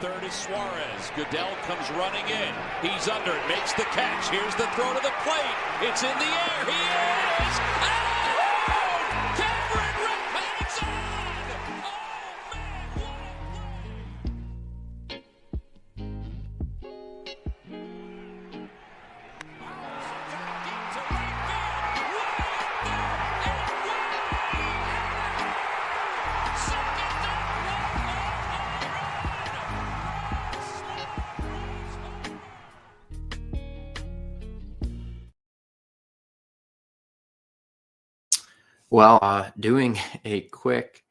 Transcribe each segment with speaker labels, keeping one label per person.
Speaker 1: third is Suarez. Goodell comes running in. He's under it, makes the catch. Here's the throw to the plate. It's in the air. He is out! Cameron Rick hangs on! Oh, man, what a play! Deep to right field. Way up there and way second
Speaker 2: Well, doing a quick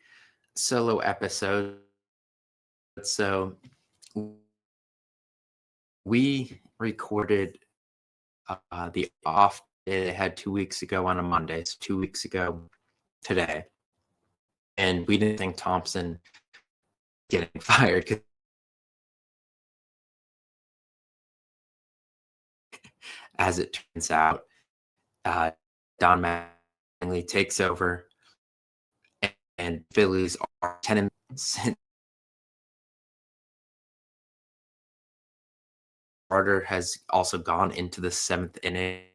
Speaker 2: solo episode. So we recorded the off day they had 2 weeks ago on a Monday. So 2 weeks ago today. And we didn't think Thompson getting fired. As it turns out, Don Mattingly takes over, and Phillies are 10 since Carter has also gone into the 7th inning,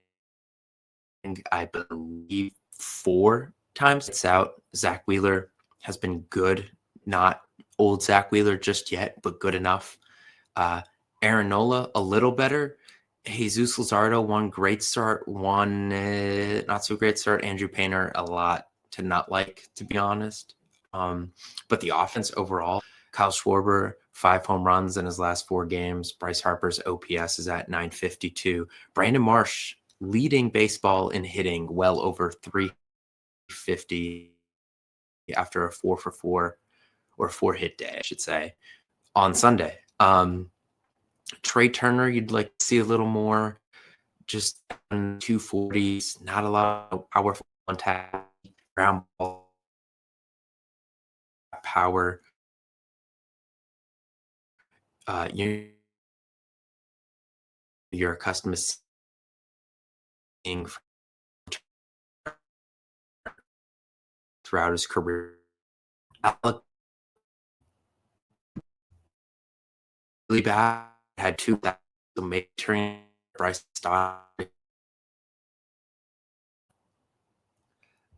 Speaker 2: I believe 4 times. It's out. Zach Wheeler has been good, not old Zach Wheeler just yet, but good enough. Aaron Nola, a little better. Jesus Luzardo, one great start, one not so great start. Andrew Painter, a lot to not like, to be honest. But the offense overall, Kyle Schwarber, 5 home runs in his last 4 games. Bryce Harper's OPS is at 952. Brandon Marsh leading baseball in hitting, well over 350 after a 4-for-4 or 4-hit day, I should say, on Sunday. Trey Turner, you'd like to see a little more, just 240s, not a lot of powerful contact, ground ball power. You're accustomed to seeing throughout his career. Alec really bad, had 2 that made turn Bryce Stott.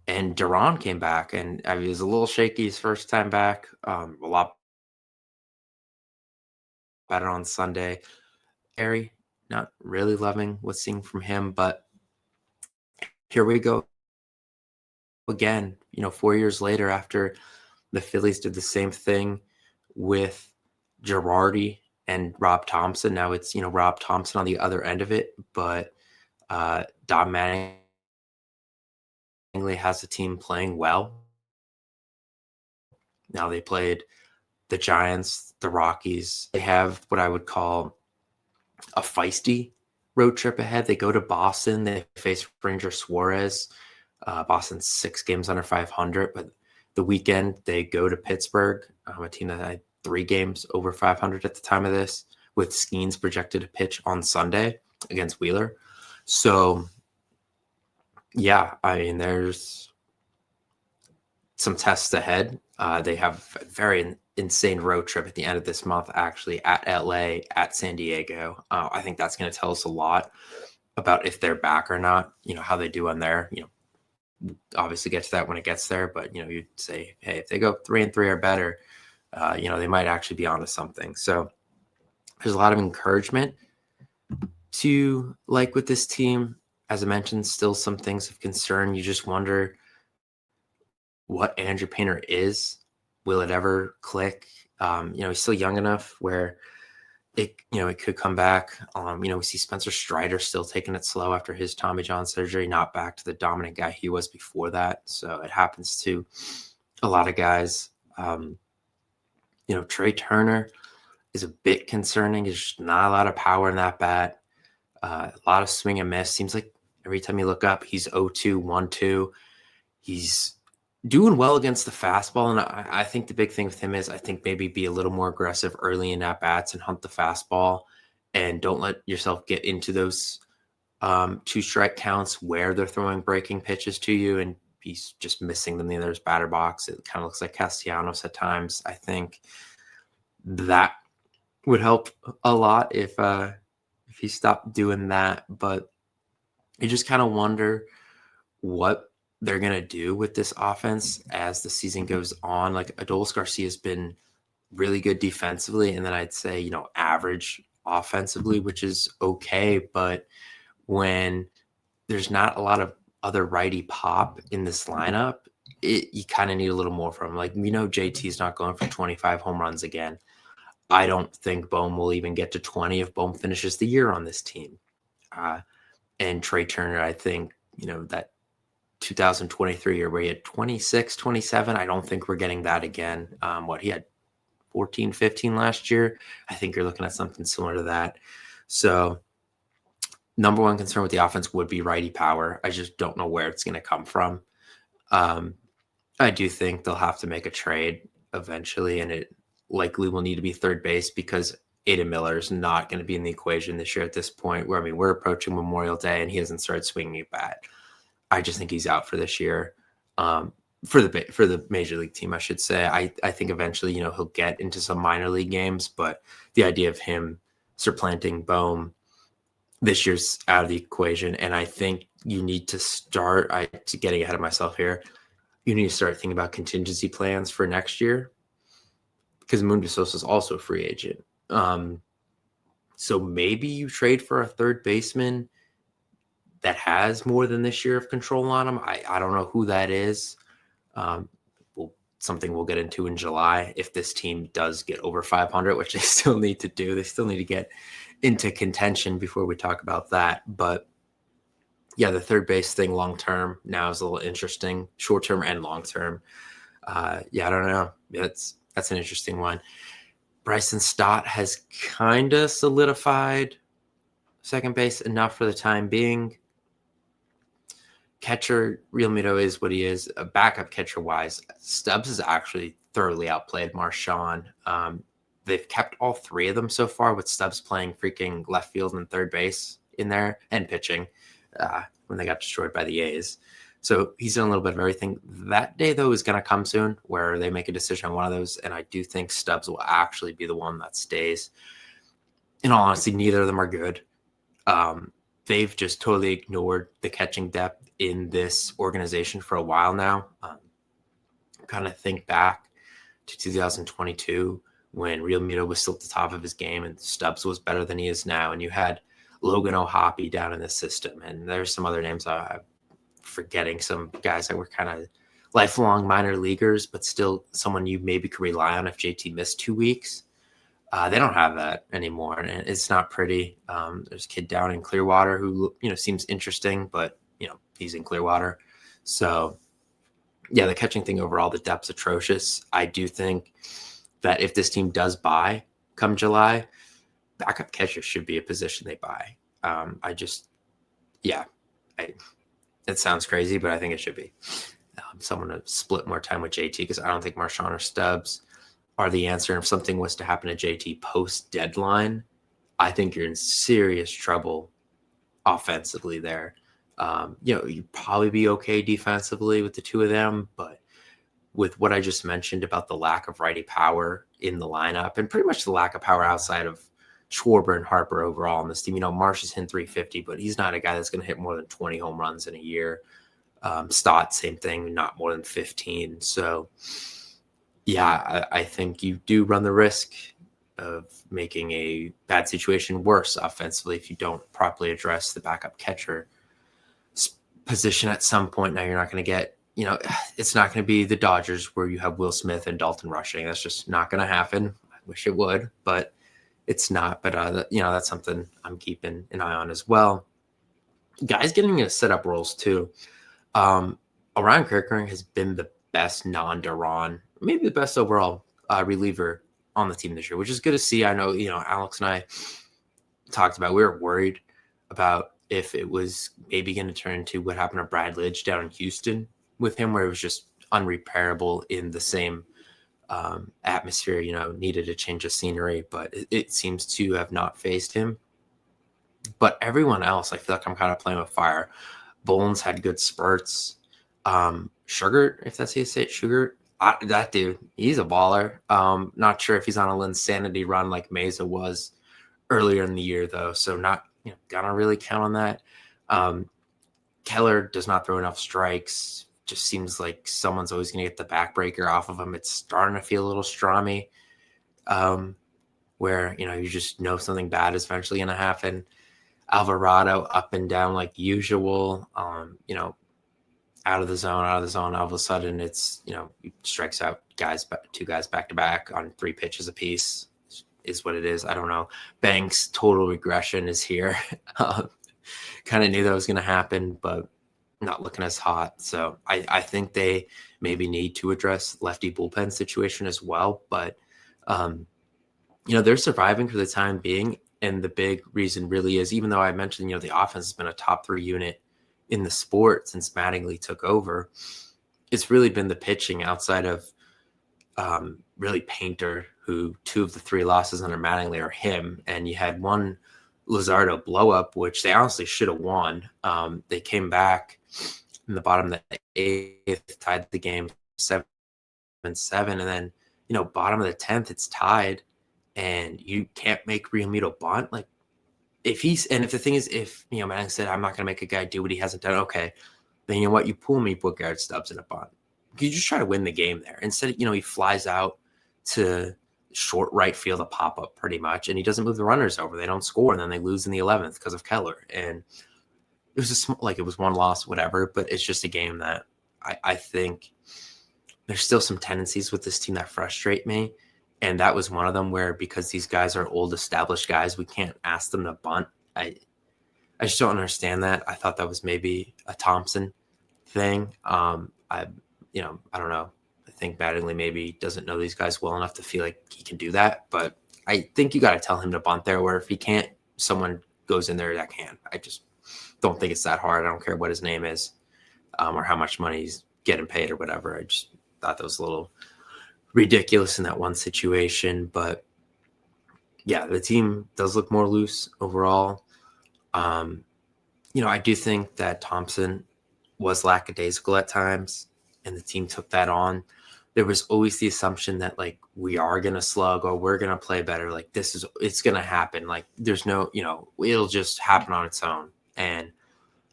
Speaker 2: And Duran came back, and he was a little shaky his first time back. A lot better on Sunday. Harry, not really loving what's seeing from him, but here we go again. 4 years later, after the Phillies did the same thing with Girardi and Rob Thompson. Now it's Rob Thompson on the other end of it, but Don Mattingly has the team playing well. Now they played the Giants, the Rockies. They have what I would call a feisty road trip ahead. They go to Boston. They face Ranger Suarez. Boston's 6 games under 500, but the weekend they go to Pittsburgh, a team that had 3 games over 500 at the time of this, with Skeens projected to pitch on Sunday against Wheeler. So, yeah, I mean, there's some tests ahead. They have a very insane road trip at the end of this month, actually, at LA, at San Diego. I think that's going to tell us a lot about if they're back or not, how they do on there. Obviously get to that when it gets there, but, you'd say, hey, if they go 3-3 or better, they might actually be onto something. So there's a lot of encouragement to like with this team. As I mentioned, still some things of concern. You just wonder what Andrew Painter is. Will it ever click? He's still young enough where it could come back. We see Spencer Strider still taking it slow after his Tommy John surgery, not back to the dominant guy he was before that. So it happens to a lot of guys. Trey Turner is a bit concerning. There's just not a lot of power in that bat. A lot of swing and miss. Seems like every time you look up, he's 0-2, 1-2. He's doing well against the fastball, and I think the big thing with him is I think maybe be a little more aggressive early in at bats and hunt the fastball, and don't let yourself get into those 2-strike counts where they're throwing breaking pitches to you and he's just missing them in the other's batter box. It kind of looks like Castellanos at times. I think that would help a lot if he stopped doing that. But you just kind of wonder what they're gonna do with this offense as the season goes on. Like Adolis Garcia has been really good defensively, and then I'd say, average offensively, which is okay. But when there's not a lot of other righty pop in this lineup, you kind of need a little more from him. Like, JT's not going for 25 home runs again. I don't think Bohm will even get to 20 if Bohm finishes the year on this team. And Trey Turner, I think, that 2023 year where he had 26, 27, I don't think we're getting that again. He had 14, 15 last year. I think you're looking at something similar to that. So number one concern with the offense would be righty power. I just don't know where it's going to come from. I do think they'll have to make a trade eventually, and it likely will need to be third base because Aiden Miller is not going to be in the equation this year at this point where, we're approaching Memorial Day and he hasn't started swinging a bat. I just think he's out for this year. For the major league team, I should say. I think eventually, he'll get into some minor league games, but the idea of him supplanting Bohm this year's out of the equation. And I think you need to start, getting ahead of myself here, you need to start thinking about contingency plans for next year because Mundo Sosa is also a free agent. So maybe you trade for a third baseman that has more than this year of control on him. I don't know who that is. Something we'll get into in July if this team does get over 500, which they still need to do. They still need to get into contention before we talk about that. But yeah, the third base thing long-term now is a little interesting, short-term and long-term. I don't know. That's an interesting one. Bryson Stott has kind of solidified second base enough for the time being. Catcher, Realmuto is what he is. A backup catcher-wise, Stubbs has actually thoroughly outplayed Marchand. They've kept all three of them so far, with Stubbs playing freaking left field and third base in there and pitching when they got destroyed by the A's. So he's done a little bit of everything. That day, though, is going to come soon where they make a decision on one of those, and I do think Stubbs will actually be the one that stays. In all honesty, neither of them are good. They've just totally ignored the catching depth in this organization for a while now. Kind of think back to 2022 when Realmuto was still at the top of his game and Stubbs was better than he is now. And you had Logan O'Hoppe down in the system. And there's some other names I'm forgetting, some guys that were kind of lifelong minor leaguers, but still someone you maybe could rely on if JT missed 2 weeks. They don't have that anymore, and it's not pretty. There's a kid down in Clearwater who, seems interesting, but, he's in Clearwater. So, yeah, the catching thing overall, the depth's atrocious. I do think that if this team does buy come July, backup catcher should be a position they buy. It sounds crazy, but I think it should be. Someone to split more time with JT because I don't think Marchand or Stubbs are the answer. And if something was to happen to JT post deadline, I think you're in serious trouble offensively there. You'd probably be okay defensively with the two of them, but with what I just mentioned about the lack of righty power in the lineup and pretty much the lack of power outside of Schwarber and Harper overall on this team, Marsh is hitting 350, but he's not a guy that's going to hit more than 20 home runs in a year. Stott, same thing, not more than 15. So, yeah, I think you do run the risk of making a bad situation worse offensively if you don't properly address the backup catcher position at some point. Now you're not going to get, it's not going to be the Dodgers where you have Will Smith and Dalton rushing. That's just not going to happen. I wish it would, but it's not. But, that's something I'm keeping an eye on as well. Guys getting into setup roles too. Orion Kirkering has been the best non-Duran, maybe the best overall reliever on the team this year, which is good to see. I know, Alex and I talked about, we were worried about if it was maybe going to turn into what happened to Brad Lidge down in Houston with him, where it was just unrepairable in the same atmosphere, needed a change of scenery, but it seems to have not phased him. But everyone else, I feel like I'm kind of playing with fire. Bones had good spurts. Sugar, if that's how you say it, Sugar, That dude, he's a baller. Not sure if he's on a insanity run like Mesa was earlier in the year, though. So not gonna really count on that. Um, Keller does not throw enough strikes. Just seems like someone's always going to get the backbreaker off of him. It's starting to feel a little Strami, where you just know something bad is eventually going to happen. Alvarado up and down like usual. Out of the zone. All of a sudden, it's he strikes out two guys back to back on 3 pitches apiece. Is what it is. I don't know. Banks' total regression is here. Kind of knew that was going to happen, but not looking as hot. So I think they maybe need to address lefty bullpen situation as well. But, they're surviving for the time being. And the big reason really is, even though I mentioned, the offense has been a top 3 unit in the sport since Mattingly took over, it's really been the pitching outside of really Painter, who 2 of the 3 losses under Mattingly are him. And you had one Luzardo blow up, which they honestly should have won. They came back in the bottom of the 8th, tied the game 7-7, and then bottom of the 10th, it's tied, and you can't make Realmuto bunt. Like if the thing is, if Manning said, I'm not going to make a guy do what he hasn't done, okay, then you know what, you pull me, put Garrett Stubbs in a bunt. You just try to win the game there. Instead, he flies out to short right field, a pop up pretty much, and he doesn't move the runners over. They don't score, and then they lose in the 11th because of Keller. And it was just like it was one loss, whatever. But it's just a game that I think there's still some tendencies with this team that frustrate me, and that was one of them. Where because these guys are old, established guys, we can't ask them to bunt. I just don't understand that. I thought that was maybe a Thompson thing. I don't know. I think Mattingly maybe doesn't know these guys well enough to feel like he can do that. But I think you got to tell him to bunt there, where if he can't, someone goes in there that can. I just don't think it's that hard. I don't care what his name is or how much money he's getting paid or whatever. I just thought that was a little ridiculous in that one situation. But, yeah, the team does look more loose overall. I do think that Thompson was lackadaisical at times, and the team took that on. There was always the assumption that like we are going to slug or we're going to play better. Like it's going to happen. Like there's no, it'll just happen on its own. And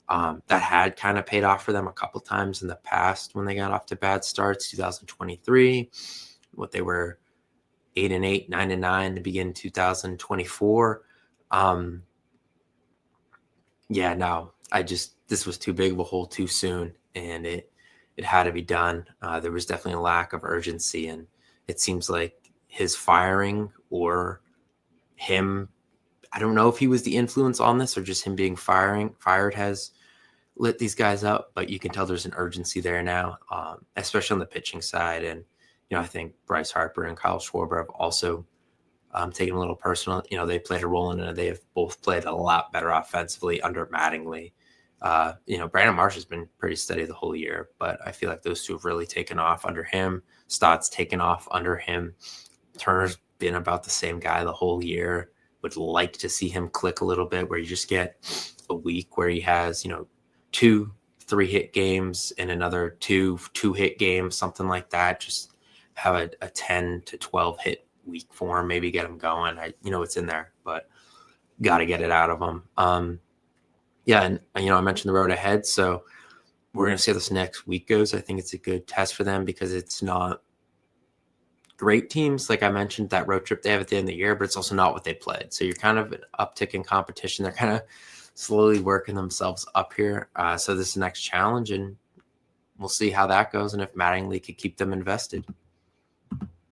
Speaker 2: that had kind of paid off for them a couple times in the past when they got off to bad starts. 2023, what they were 8-8, 9-9 to begin 2024. This was too big of a hole too soon, and it had to be done. There was definitely a lack of urgency, and it seems like his firing or him, I don't know if he was the influence on this or just him being fired has lit these guys up, but you can tell there's an urgency there now, especially on the pitching side. And, I think Bryce Harper and Kyle Schwarber have also taken a little personal. They played a role in it. They have both played a lot better offensively under Mattingly. Brandon Marsh has been pretty steady the whole year, but I feel like those two have really taken off under him. Stott's taken off under him. Turner's been about the same guy the whole year. Would like to see him click a little bit, where you just get a week where he has, 2 3-hit games and another 2 2-hit games, something like that. Just have a 10 to 12 hit week for him, maybe get him going. It's in there, but got to get it out of him. And I mentioned the road ahead, so we're going to see how this next week goes. I think it's a good test for them because it's not great teams. Like I mentioned, that road trip they have at the end of the year, but it's also not what they played. So you're kind of an uptick in competition. They're kind of slowly working themselves up here. So this is the next challenge, and we'll see how that goes and if Mattingly could keep them invested.